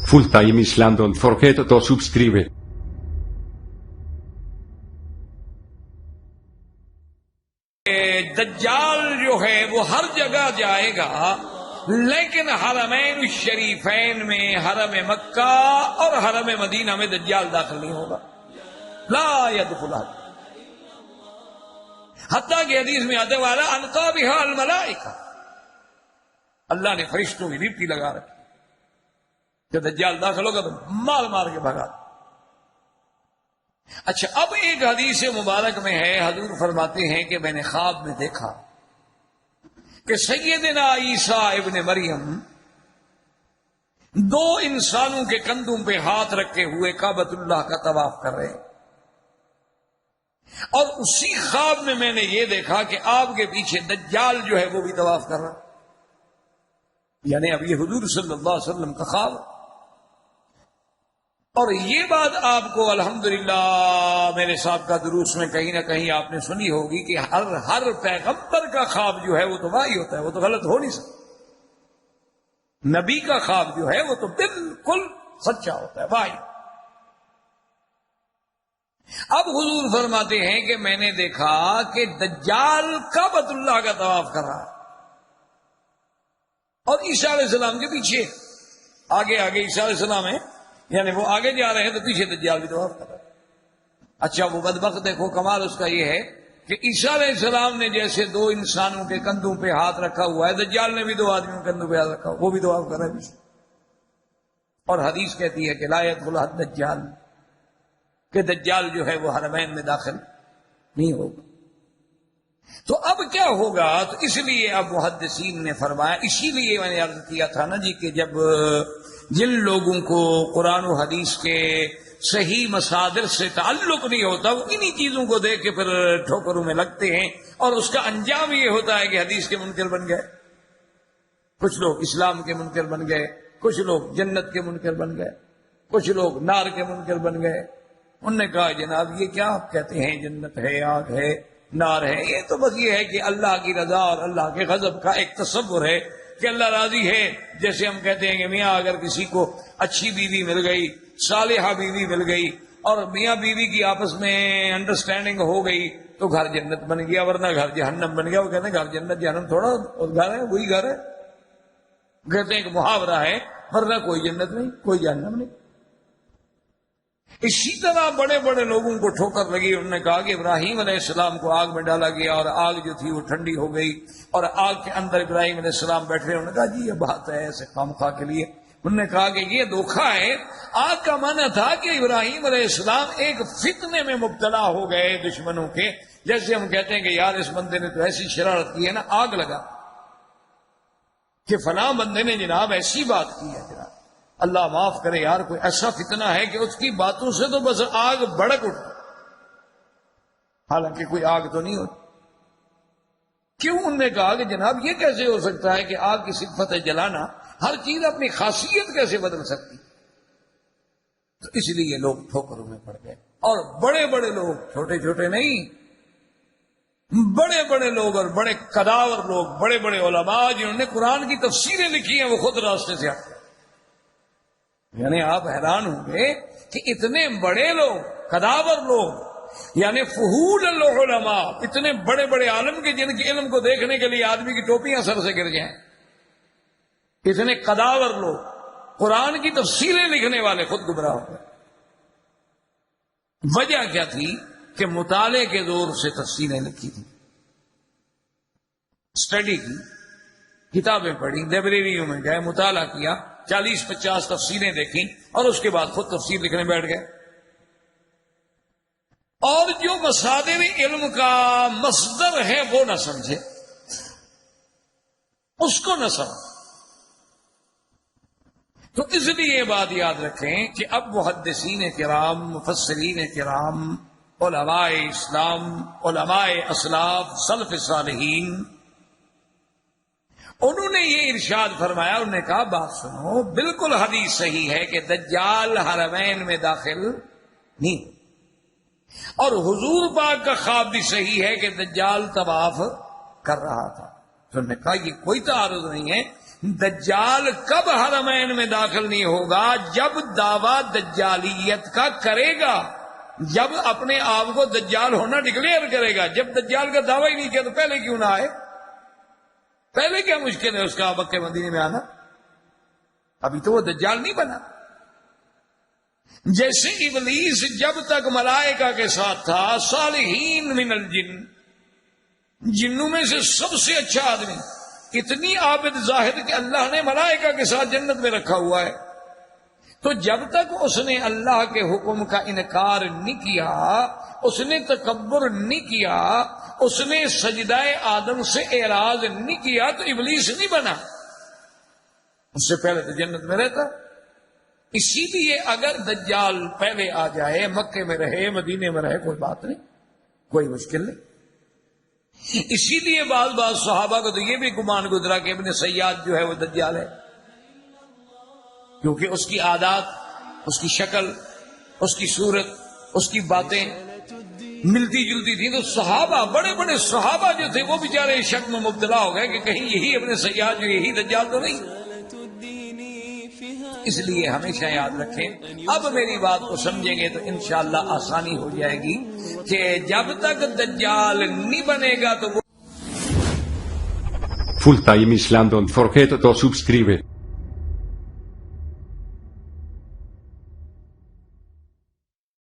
Fulltime Islam, don't forget to subscribe. دجال جو ہے وہ ہر جگہ جائے گا، لیکن حرمین الشریفین میں، حرم مکہ اور حرم مدینہ میں دجال داخل نہیں ہوگا، لا يدخلها، حتیٰ کہ حدیث میں آتے والا انقا بها الملائکہ، اللہ نے فرشتوں کی ڈیوٹی لگا رکھی کہ دجال داخل ہوگا تو مار مار کے بھگا۔ اچھا، اب ایک حدیث مبارک میں ہے، حضور فرماتے ہیں کہ میں نے خواب میں دیکھا کہ سیدنا عیسیٰ ابن مریم دو انسانوں کے کندھوں پہ ہاتھ رکھے ہوئے کعبۃ اللہ کا طواف کر رہے ہیں، اور اسی خواب میں نے یہ دیکھا کہ آپ کے پیچھے دجال جو ہے وہ بھی طواف کر رہا، یعنی اب یہ حضور صلی اللہ علیہ وسلم کا خواب۔ اور یہ بات آپ کو الحمدللہ میرے صاحب کا دروس میں کہیں نہ کہیں آپ نے سنی ہوگی کہ ہر پیغمبر کا خواب جو ہے وہ تو وہی ہوتا ہے، وہ تو غلط ہو نہیں سکتا، نبی کا خواب جو ہے وہ تو بالکل سچا ہوتا ہے، وہی۔ اب حضور فرماتے ہیں کہ میں نے دیکھا کہ دجال کعبۃ اللہ کا طواف کر رہا اور عیسیٰ علیہ السلام کے پیچھے، آگے عیسیٰ علیہ السلام ہے، یعنی وہ آگے جا رہے ہیں تو پیچھے دجال بھی طواف کر رہا ہے۔ اچھا، وہ بدبخت دیکھو، کمال اس کا یہ ہے کہ عیسیٰ علیہ السلام نے جیسے دو انسانوں کے کندھوں پہ ہاتھ رکھا ہوا ہے، دجال نے بھی دو آدمیوں کے کندھوں پہ ہاتھ رکھا ہوا، وہ بھی طواف کر رہا ہے پیچھے، اور حدیث کہتی ہے کہ لا يدخل الدجال، کہ دجال جو ہے وہ حرمین میں داخل نہیں ہوگا۔ تو اب کیا ہوگا؟ تو اس لیے اب محدثین نے فرمایا، اسی لیے میں نے عرض کیا تھا نا جی کہ جب جن لوگوں کو قرآن و حدیث کے صحیح مصادر سے تعلق نہیں ہوتا وہ انہی چیزوں کو دیکھ کے پھر ٹھوکروں میں لگتے ہیں، اور اس کا انجام یہ ہوتا ہے کہ حدیث کے منکر بن گئے، کچھ لوگ اسلام کے منکر بن گئے، کچھ لوگ جنت کے منکر بن گئے، کچھ لوگ نار کے منکر بن گئے۔ انہوں نے کہا جناب یہ کیا آپ کہتے ہیں جنت ہے، آگ ہے، نار ہے؟ یہ تو بس یہ ہے کہ اللہ کی رضا اور اللہ کے غضب کا ایک تصور ہے کہ اللہ راضی ہے۔ جیسے ہم کہتے ہیں کہ میاں اگر کسی کو اچھی بیوی مل گئی، صالحہ بیوی مل گئی، اور میاں بیوی کی آپس میں انڈرسٹینڈنگ ہو گئی تو گھر جنت بن گیا، ورنہ گھر جہنم بن گیا۔ وہ کہتے ہیں گھر جنت جہنم تھوڑا گھر ہے، وہی گھر ہے، کہتے ہیں کہ محاورہ ہے، ورنہ کوئی جنت نہیں، کوئی جہنم نہیں۔ اسی طرح بڑے بڑے لوگوں کو ٹھوکر لگی، انہوں نے کہا کہ ابراہیم علیہ السلام کو آگ میں ڈالا گیا اور آگ جو تھی وہ ٹھنڈی ہو گئی، اور آگ کے اندر ابراہیم علیہ السلام بیٹھے۔ انہوں نے کہا جی یہ بات ہے ایسے خام خواہ کے لیے۔ انہوں نے کہا کہ یہ دھوکہ ہے، آگ کا معنی تھا کہ ابراہیم علیہ السلام ایک فتنے میں مبتلا ہو گئے دشمنوں کے، جیسے ہم کہتے ہیں کہ یار اس بندے نے تو ایسی شرارت کی ہے نا، آگ لگا کہ فلاں بندے نے جناب ایسی بات کی ہے جناب، اللہ معاف کرے یار، کوئی ایسا فتنہ ہے کہ اس کی باتوں سے تو بس آگ بھڑک اٹھتی، حالانکہ کوئی آگ تو نہیں ہوتی۔ کیوں؟ انہوں نے کہا کہ جناب یہ کیسے ہو سکتا ہے کہ آگ کی صفت ہے جلانا، ہر چیز اپنی خاصیت کیسے بدل سکتی؟ تو اس لیے لوگ ٹھوکروں میں پڑ گئے، اور بڑے بڑے لوگ، چھوٹے چھوٹے نہیں، بڑے بڑے لوگ اور بڑے قداور لوگ، بڑے بڑے علماء جنہوں نے قرآن کی تفسیریں لکھی ہیں وہ خود راستے سے ہٹ گئے۔ یعنی آپ حیران ہوں گے کہ اتنے بڑے لوگ، قداور لوگ، یعنی فحول العلماء، اتنے بڑے بڑے عالم کے جن کے علم کو دیکھنے کے لیے آدمی کی ٹوپیاں سر سے گر جائیں، اتنے قداور لوگ، قرآن کی تفسیریں لکھنے والے خود گمراہ ہو گئے۔ وجہ کیا تھی؟ کہ مطالعے کے زور سے تفسیریں لکھی تھی، اسٹڈی کی، کتابیں پڑھی، لائبریریوں میں گئے، مطالعہ کیا، 40-50 تفسیریں دیکھیں، اور اس کے بعد خود تفسیر لکھنے بیٹھ گئے، اور جو مصادر علم کا مصدر ہے وہ نہ سمجھے، اس کو نہ سمجھے۔ تو اس لیے یہ بات یاد رکھیں کہ اب محدثین کرام، مفسرین کرام، علماء اسلام، علماء اسلاف، سلف صالحین، انہوں نے یہ ارشاد فرمایا، انہوں نے کہا بات سنو، بالکل حدیث صحیح ہے کہ دجال حرمین میں داخل نہیں، اور حضور پاک کا خواب بھی صحیح ہے کہ دجال طواف کر رہا تھا۔ تو انہوں نے کہا یہ کوئی تعارض نہیں ہے، دجال کب حرمین میں داخل نہیں ہوگا؟ جب دعویٰ دجالیت کا کرے گا، جب اپنے آپ کو دجال ہونا ڈکلیئر کرے گا۔ جب دجال کا دعویٰ ہی نہیں کیا تو پہلے کیوں نہ آئے؟ پہلے کیا مشکل ہے اس کا مکہ مدینے میں آنا؟ ابھی تو وہ دجال نہیں بنا۔ جیسے ابلیس جب تک ملائکہ کے ساتھ تھا، صالحین من الجن، جنوں میں سے سب سے اچھا آدمی، اتنی عابد زاہد کہ اللہ نے ملائکہ کے ساتھ جنت میں رکھا ہوا ہے، تو جب تک اس نے اللہ کے حکم کا انکار نہیں کیا، اس نے تکبر نہیں کیا، اس نے سجدہ آدم سے اعراض نہیں کیا، تو ابلیس نہیں بنا۔ اس سے پہلے تو جنت میں رہتا۔ اسی لیے اگر دجال پہلے آ جائے، مکے میں رہے، مدینے میں رہے، کوئی بات نہیں، کوئی مشکل نہیں۔ اسی لیے بعض صحابہ کو تو یہ بھی گمان گزرا کہ ابن سیاد جو ہے وہ دجال ہے، کیونکہ اس کی عادات، اس کی شکل، اس کی صورت، اس کی باتیں ملتی جلتی تھی، تو صحابہ، بڑے بڑے صحابہ جو تھے وہ بیچارے شک میں مبتلا ہو گئے کہ کہیں یہی ابن سیاد جو یہی دجال تو نہیں۔ اس لیے ہمیشہ یاد رکھیں، اب میری بات کو سمجھیں گے تو انشاءاللہ آسانی ہو جائے گی کہ جب تک دجال نہیں بنے گا تو وہ Full Time Islam, don't forget to subscribe.